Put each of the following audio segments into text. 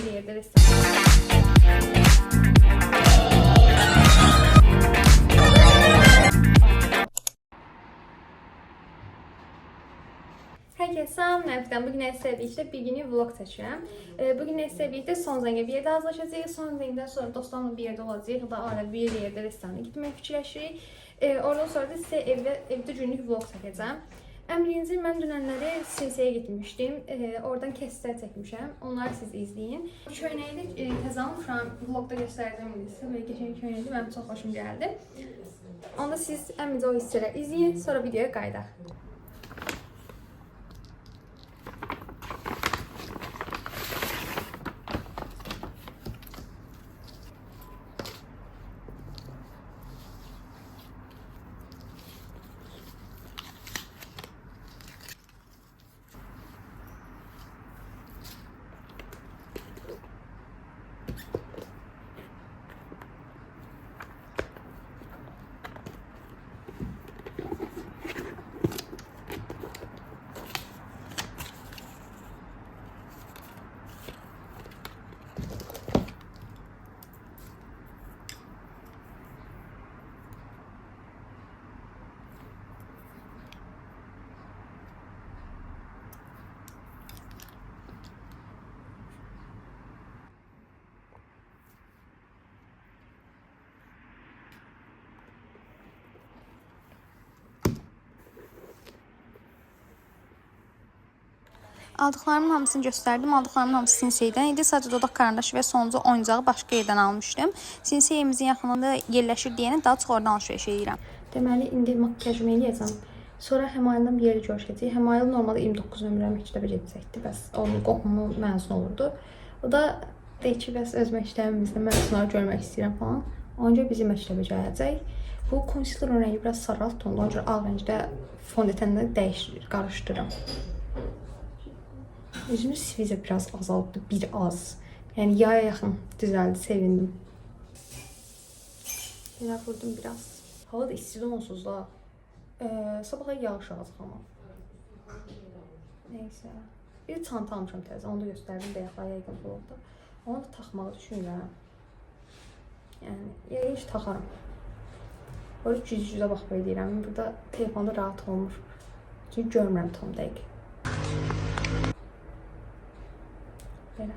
Bir yerde restoran. Herkese salam, Məfdən. Bugün əsərlikdə bir günlük vlog çəkirəm. Bugün əsərlikdə son zəngə bir yerdə hazırlaşacağıq. Son zəngdən sonra dostlarımla bir yerdə olacağıq. Da ailə bir yerdə restorana gitmək fikirləşirik. Oradan sonra da sizə evdə günlük vlog çəkəcəm. Birinci mən dünənləri Sinsəyə getmişdim. Oradan kesitlər çəkmişəm. Onları siz izləyin. Köynəkli təzə almışam. Vlogda göstərəcəm sizə. Belə keçən köynəkli mənim çox xoşum gəldi. Onda siz əmicə o hissələri izləyin, sonra videoya qayıdaq. Aldıqlarımın hamısını göstərdim. Aldıqlarımın hamısı Sinseydən idi. Sadəcə dodaq karandaşı və sonuncu oyuncağı başqa yerdən almışdım. Sinseyimizin yaxınlığında yerləşir deyəni daha çox oradan alış-veriş edirəm. Deməli, indi makyajımı eləyəcəm. Sonra Həmayildən bir yeri görüşəcəyik. Həmayil normalda 29 nömrə məktəbə gedəcəkdi. Bəs onun qohumu məzun olurdu. O da deyir ki, bəs öz məktəbimizdə mən onları görmək istəyirəm falan. Ona görə bizim məktəbə gələcək. Bu konsilerin rəngi biraz sarı tonlu. Ona görə ağ rəngdə fondötənlə dəyişir, qarışdırıram. Üzümün sivizə biraz azaldı, bir az. Yəni yaya yaxın düzəldi, sevindim. Yenə vurdum biraz. Hava da istidir onsuz da. Sabaha yağış alacaq amma. Neysə. Bir çanta almışam təzə, onu da göstərdim bayaqlar yəqin vlogda. Onu da taxmağı düşünürəm. Yəni, yəqin taxaram. Orada cüz-cüzə baxıb edirəm. Burada telefonda rahat olmur. Çünki görmürəm tam dəqiq. Belə.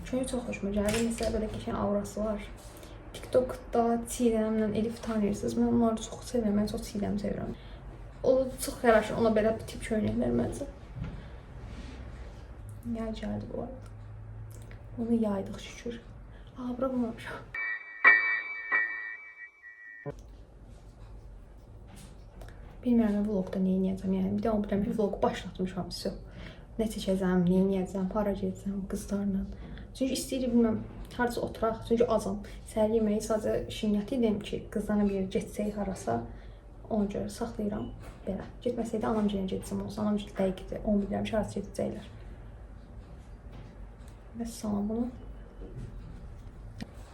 Çünki çox xoşuma gəldi. Məsələn, belə keçən aurası var. TikTokda Çiğdəmlə Elif tanıyırsınız. Mən onları çox sevirəm. Mən çox Çiğdəmi sevirəm. O çox yaraşır. Ona belə tip köynəklər məncə. Yay gəldi bu arada. Onu yaydıq şükür. Bura bulmamışam. Bilmirəm, vlogda nə edəcəm. Yəni, bir də onu biləm ki, vlogu başlatmışam. Nə çəkəcəm, nə edəcəm, para gedəcəm qızlarla. Çünki istəyirəm, bilməm, harca oturaq. Çünki acam. Səhər yeməyi sadəcə şinyət edim ki, qızlarla bir getsək harasa. Ona görə saxlayıram. Belə. Getməsəydə anam gilə getsəm olsa. Anam gilə dəqiqdir. Onu bilirəm ki, harasa gedəcəklər. Və salam bunu.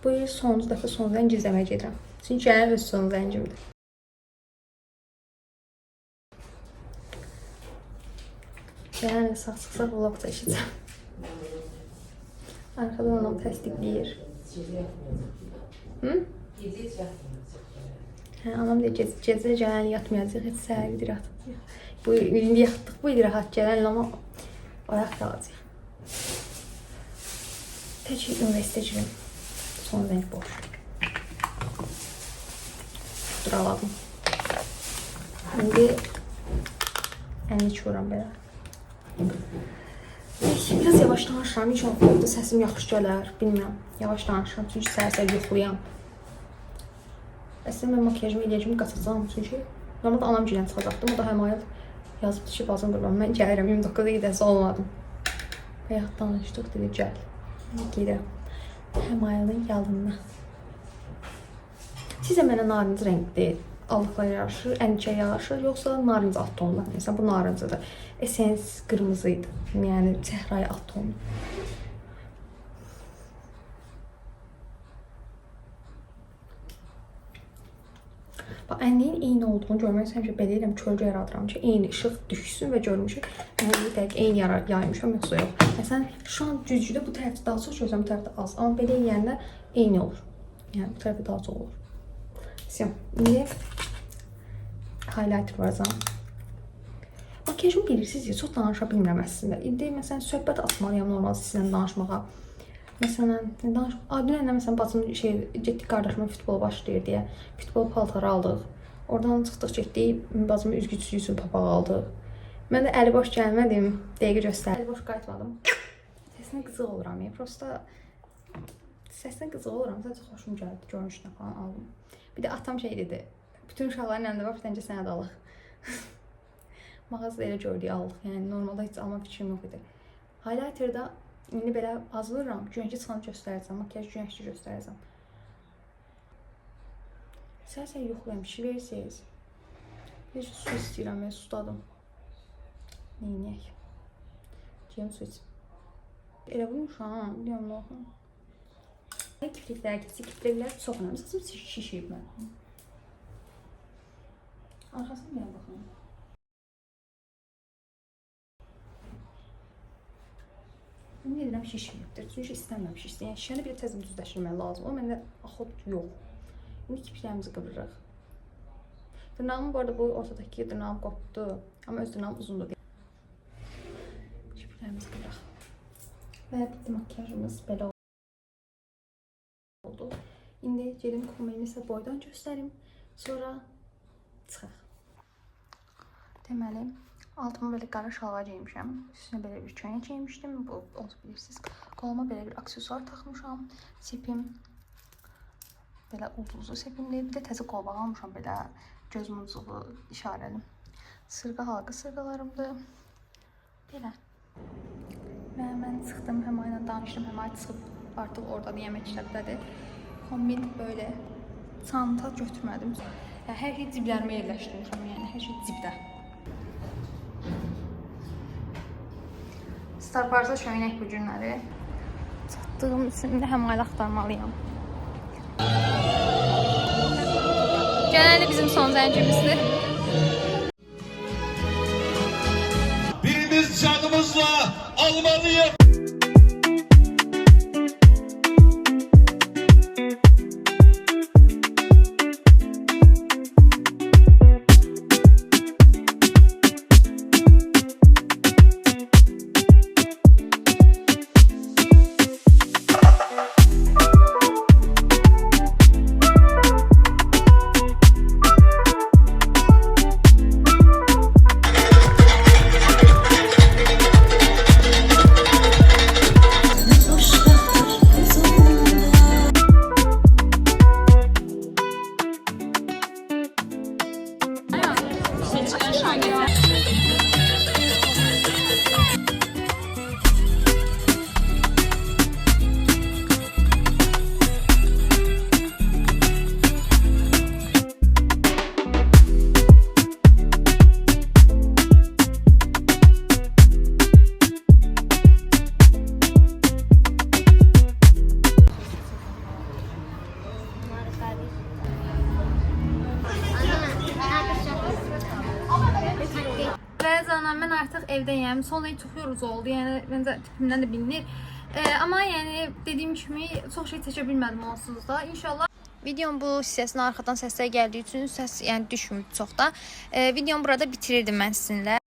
Bu il sonuncu dəfə son zəng izləməyə gedirəm. Çünki gələn öz son zəngimdir. Yəni, sağ-çıxsaq vlog çəkəcəm. Arxadan anam təsdiqləyir. Anam deyir, gecə gələn yatmayacaq, heç səhər gidir yatacaq. Bu il yatdıq, bu il rahat gələn, amma ayaq qalacaq. Tək universitetə girim. Son zəng boş. Duraladım. İndi əlini çuram belə. Biraz yavaş danışıram, inşallah vlogda səsim yaxşı gələr, bilmirəm. Yavaş danışıram, çünki səhər-səhər yoxlayam. Əslində mən makyajımı eləyəcəm, qaçacağım, çünki normalda anam gilən çıxacaqdım, o da Həmayil yazıbdı ki, bazın qurban, mən gəlirəm, 29-da gedəsi olmadım. Bayaq danışdıq, dedi, gəl, gedirəm. Həmayilin yanına. Sizə mənə narıncı rəngli aldıqlar yaraşır, əncə yaraşır, yoxsa narıncı at tonlu. Məsələn, bu narıncıdır. Essence qırmızıydı. Yəni, çəhrayı at tonlu. ənliyin eyni olduğunu görmək həmişə belə eləm, kölgə yaradıram ki, eyni işıq düşsün və görmüşük. Ənliyi dəqiq eyni yaymışam, yoxsa yox. Məsələn, şu an güclü bu tərəfdə daha çox gözləm, bu tərəfdə az. Amma belə eləyəndə eyni olur. Yəni bu tərəfdə daha çox olur. Sim. İndi highlighter vuracağam. Makyajımı bilirsiniz ya, çox danışa bilmirəm əslində. İndi məsələn söhbət açmalıyam normal sizinlə danışmağa. Məsələn, dünən məsələn bacım getdik qardaşıma futbol başlayır deyə futbol paltarı aldıq. Oradan çıxdıq getdik, bacımın üzgüçüsü üçün papaq aldıq. Mən də əli boş gəlmədim, dəqiqə göstərdim. Əli boş qayıtmadım. Səsinə qızıq oluram ya, prosta səsinə qızıq oluram, sadəcə xoşum gəldi, görünüşünə falan aldım. Bir də atam şey dedi, bütün uşaqların əlində var, bir dəncə sənə də alıq. Mağazada elə gördük, alıq. Yəni normalda heç alma fikrim yox idi. Highlighter'da indi belə azlıram, güneşli çıxanı göstərəcəm, makyaj güneşli göstərəcəm. Sən yoxlayım, bir şey verirsiniz. Bir su istəyirəm, mən sudadım. Neynəyək? Cem su içim. Elə vurmuşam, biliyorum ne olsun. Kifliklərə keçir, kifliklər çox önemli. Saçım şişiyib mən. Arxasına mənə baxın. Ümid edirəm şişməyibdir, çünki istəməmişik. Yəni şişəni bir təzim düzləşdirmək lazım. O məndə axot yox. İndi kipiklərimizi qıvırırıq. Dırnağımın bu arada bu ortadakı dırnağım qopdu. Amma öz dırnağım uzundur. Kipiklərimizi qıvırırıq. Və bitti makyajımız belə oldu. İndi gelim komelini sizə boydan göstərim. Sonra çıxaq. Deməli, altıma belə qara şalvar geymişəm. Üstünə belə bir köynək geymişdim. Bu bilirsiniz. Qoluma belə bir aksesuar taxmışam. Sepim belə ulduzlu sepimdir. Bir də təzə qolbağı almışam belə göz muncuğu işarəli. Sırğa halqı sırğalarımdır. Belə. Və mən çıxdım, həm ayla danışdım, həm ay çıxıb artıq orada yemək işlətdədir. Kombin böyle çanta götürmədim. Hər şey ciblərimə yerləşdirmişəm, yəni hər şey cibdə. Starbucks'a köynək bu günləri. Çatdığım üçün də həm ayla axtarmalıyam. Genelde bizim son zəncimizdir. Birimiz canımızla almalıyız. Mən artıq evdəyəm. Sonra çox yorucu oldu. Yəni məncə tipimdən də bilinir. Amma yəni dediyim kimi çox şey çəkə bilmədim onsuz da. İnşallah videonun bu hissəsinə arxadan səslər gəldiyi üçün səs yəni düşmür çox da. Videomu burada bitirirdim mən sizinlə.